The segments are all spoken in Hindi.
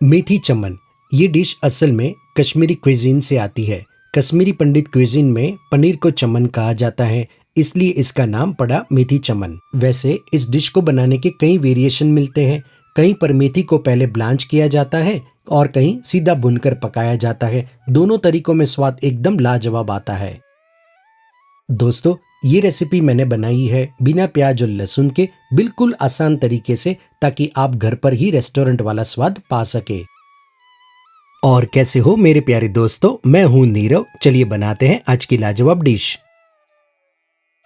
मेथी चमन ये डिश असल में कश्मीरी क्विजीन से आती है। कश्मीरी पंडित क्विजीन में पनीर को चमन कहा जाता है, इसलिए इसका नाम पड़ा मेथी चमन। वैसे इस डिश को बनाने के कई वेरिएशन मिलते हैं। कहीं पर मेथी को पहले ब्लांच किया जाता है और कहीं सीधा भुनकर पकाया जाता है। दोनों तरीकों में स्वाद एकदम लाजवाब आता है। दोस्तों, ये रेसिपी मैंने बनाई है बिना प्याज और लहसुन के, बिल्कुल आसान तरीके से, ताकि आप घर पर ही रेस्टोरेंट वाला स्वाद पा सके। और कैसे हो मेरे प्यारे दोस्तों, मैं हूं नीरव। चलिए बनाते हैं आज की लाजवाब डिश।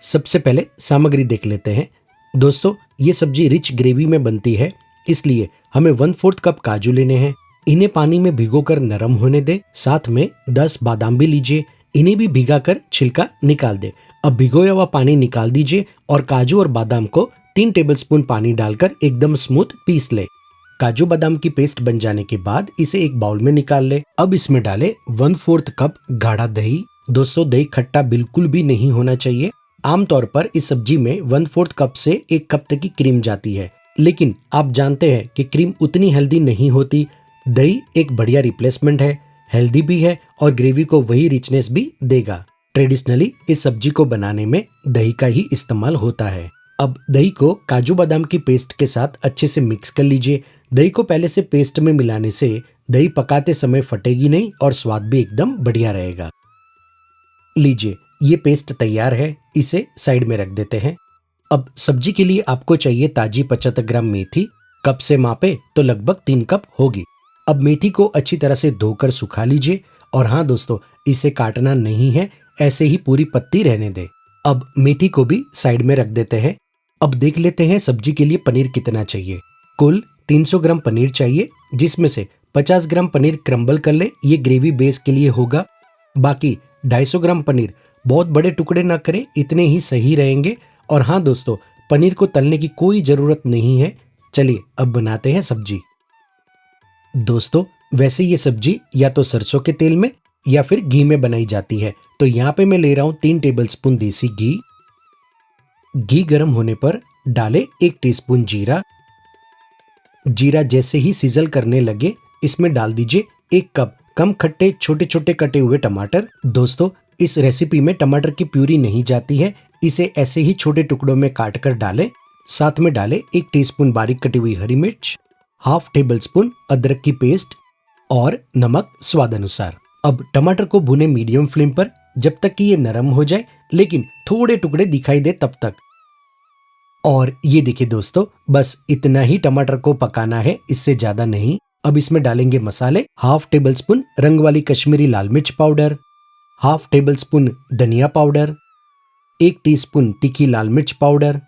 सबसे पहले सामग्री देख लेते हैं। दोस्तों, ये सब्जी रिच ग्रेवी में बनती है, इसलिए हमें 1/4 कप काजू लेने हैं। इन्हें पानी में भिगोकर नरम होने दे। साथ में 10 बादाम भी लीजिए, इन्हें भी भिगाकर छिलका निकाल दे। अब भिगोया हुआ पानी निकाल दीजिए और काजू और बादाम को 3 टेबलस्पून पानी डालकर एकदम स्मूथ पीस ले। काजू बादाम की पेस्ट बन जाने के बाद इसे एक बाउल में निकाल ले। अब इसमें डाले 1/4 कप गाढ़ा दही। दोस्तों, दही खट्टा बिल्कुल भी नहीं होना चाहिए। आमतौर पर इस सब्जी में 1/4 कप से 1 कप तक की क्रीम जाती है, लेकिन आप जानते हैं कि क्रीम उतनी हेल्दी नहीं होती। दही एक बढ़िया रिप्लेसमेंट है, हेल्दी भी है और ग्रेवी को वही रिचनेस भी देगा। ट्रेडिशनली इस सब्जी को बनाने में दही का ही इस्तेमाल होता है। अब दही को काजू बादाम की पेस्ट के साथ अच्छे से मिक्स कर लीजिए। दही को पहले से पेस्ट में मिलाने से दही पकाते समय फटेगी नहीं और स्वाद भी एकदम बढ़िया रहेगा। लीजिए, ये पेस्ट तैयार है, इसे साइड में रख देते हैं। अब सब्जी के लिए आपको चाहिए ताजी 75 ग्राम मेथी। कप से मापे तो लगभग 3 कप होगी। अब मेथी को अच्छी तरह से धोकर सुखा लीजिए। और हाँ दोस्तों, इसे काटना नहीं है, ऐसे ही पूरी पत्ती रहने दे। अब मेथी को भी साइड में रख देते हैं। अब देख लेते हैं सब्जी के लिए पनीर कितना चाहिए। कुल 300 ग्राम पनीर चाहिए, जिसमें से 50 ग्राम पनीर क्रम्बल कर ले, ये ग्रेवी बेस के लिए होगा। बाकी 250 ग्राम पनीर बहुत बड़े टुकड़े ना करें, इतने ही सही रहेंगे। और हाँ दोस्तों, पनीर को तलने की कोई जरूरत नहीं है। चलिए अब बनाते हैं सब्जी। दोस्तों, वैसे ये सब्जी या तो सरसों के तेल में या फिर घी में बनाई जाती है, तो यहाँ पे मैं ले रहा हूँ 3 टेबलस्पून देसी घी। घी गर्म होने पर डाले 1 टीस्पून जीरा। जीरा जैसे ही सिजल करने लगे, इसमें डाल दीजिए 1 कप कम खट्टे छोटे छोटे कटे हुए टमाटर। दोस्तों, इस रेसिपी में टमाटर की प्यूरी नहीं जाती है, इसे ऐसे ही छोटे टुकड़ों में काट कर डालें। साथ में डाले 1 टीस्पून बारीक कटी हुई हरी मिर्च, हाफ टेबल स्पून अदरक की पेस्ट और नमक स्वाद अनुसार। अब टमाटर को भुने मीडियम फ्लेम पर जब तक कि ये नरम हो जाए, लेकिन थोड़े टुकड़े दिखाई दे तब तक। और ये देखिए दोस्तों, बस इतना ही टमाटर को पकाना है, इससे ज्यादा नहीं। अब इसमें डालेंगे मसाले। हाफ टेबल स्पून रंग वाली कश्मीरी लाल मिर्च पाउडर, हाफ टेबल स्पून धनिया पाउडर, 1 टीस्पून तीखी लाल मिर्च पाउडर,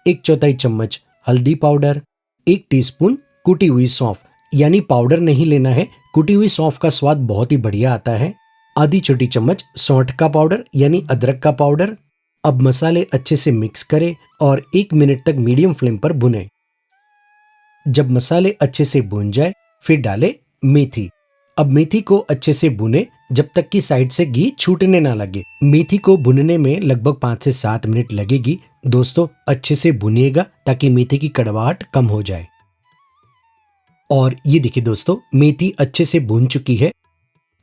1/4 चम्मच हल्दी पाउडर, 1 टीस्पून कुटी हुई सौंफ, यानी पाउडर नहीं लेना है, कुटी हुई सौंफ का स्वाद बहुत ही बढ़िया आता है। आधी छोटी चम्मच सौंठ का पाउडर यानी अदरक का पाउडर। अब मसाले अच्छे से मिक्स करें और 1 मिनट तक मीडियम फ्लेम पर भुनें। जब मसाले अच्छे से भून जाए, फिर डालें मेथी। अब मेथी को अच्छे से भुने जब तक कि साइड से घी छूटने ना लगे। मेथी को भुनने में लगभग 5 से 7 मिनट लगेगी। दोस्तों, अच्छे से भुनिएगा ताकि मेथी की कड़वाहट कम हो जाए। और ये देखिए दोस्तों, मेथी अच्छे से भून चुकी है,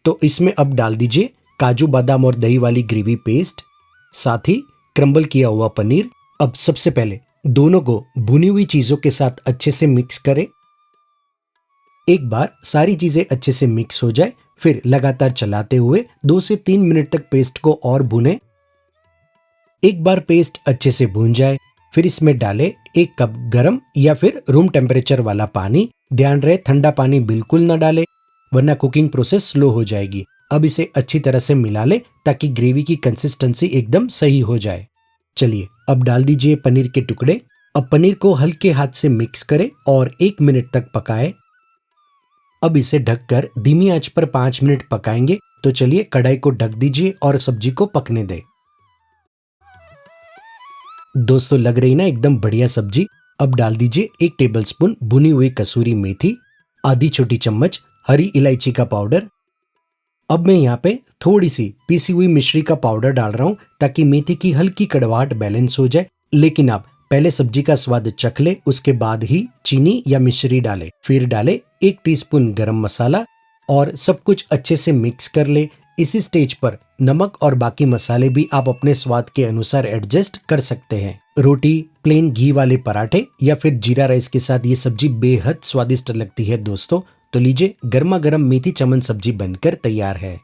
तो इसमें अब डाल दीजिए काजू बादाम और दही वाली ग्रेवी पेस्ट, साथ ही क्रम्बल किया हुआ पनीर। अब सबसे पहले दोनों को भुनी हुई चीजों के साथ अच्छे से मिक्स करें। एक बार सारी चीजें अच्छे से मिक्स हो जाए, फिर लगातार चलाते हुए 2 से 3 मिनट तक पेस्ट को और भुनें। एक बार पेस्ट अच्छे से भून जाए, फिर इसमें डालें 1 कप गरम या फिर रूम टेम्परेचर वाला पानी। ध्यान रहे ठंडा पानी बिल्कुल न डालें, वरना कुकिंग प्रोसेस स्लो हो जाएगी। अब इसे अच्छी तरह से मिला ले ताकि ग्रेवी की कंसिस्टेंसी एकदम सही हो जाए। चलिए अब डाल दीजिए पनीर के टुकड़े। अब पनीर को हल्के हाथ से मिक्स करें और 1 मिनट तक पकाएं। अब इसे ढककर धीमी आंच पर 5 मिनट पकाएंगे। तो चलिए कढ़ाई को ढक दीजिए और सब्जी को पकने दें। दोस्तों, लग रही ना एकदम बढ़िया सब्जी। अब डाल दीजिए 1 टेबलस्पून भुनी हुई कसूरी मेथी, आधी छोटी चम्मच हरी इलायची का पाउडर। अब मैं यहाँ पे थोड़ी सी पीसी हुई मिश्री का पाउडर डाल रहा हूँ ताकि मेथी की हल्की कड़वाहट बैलेंस हो जाए। लेकिन आप पहले सब्जी का स्वाद चख ले, उसके बाद ही चीनी या मिश्री डाले। फिर डाले 1 टीस्पून गरम मसाला और सब कुछ अच्छे से मिक्स कर ले। इसी स्टेज पर नमक और बाकी मसाले भी आप अपने स्वाद के अनुसार एडजस्ट कर सकते हैं। रोटी, प्लेन घी वाले पराठे या फिर जीरा राइस के साथ ये सब्जी बेहद स्वादिष्ट लगती है दोस्तों। तो लीजिए, गर्मा गर्म मेथी चमन सब्जी बनकर तैयार है।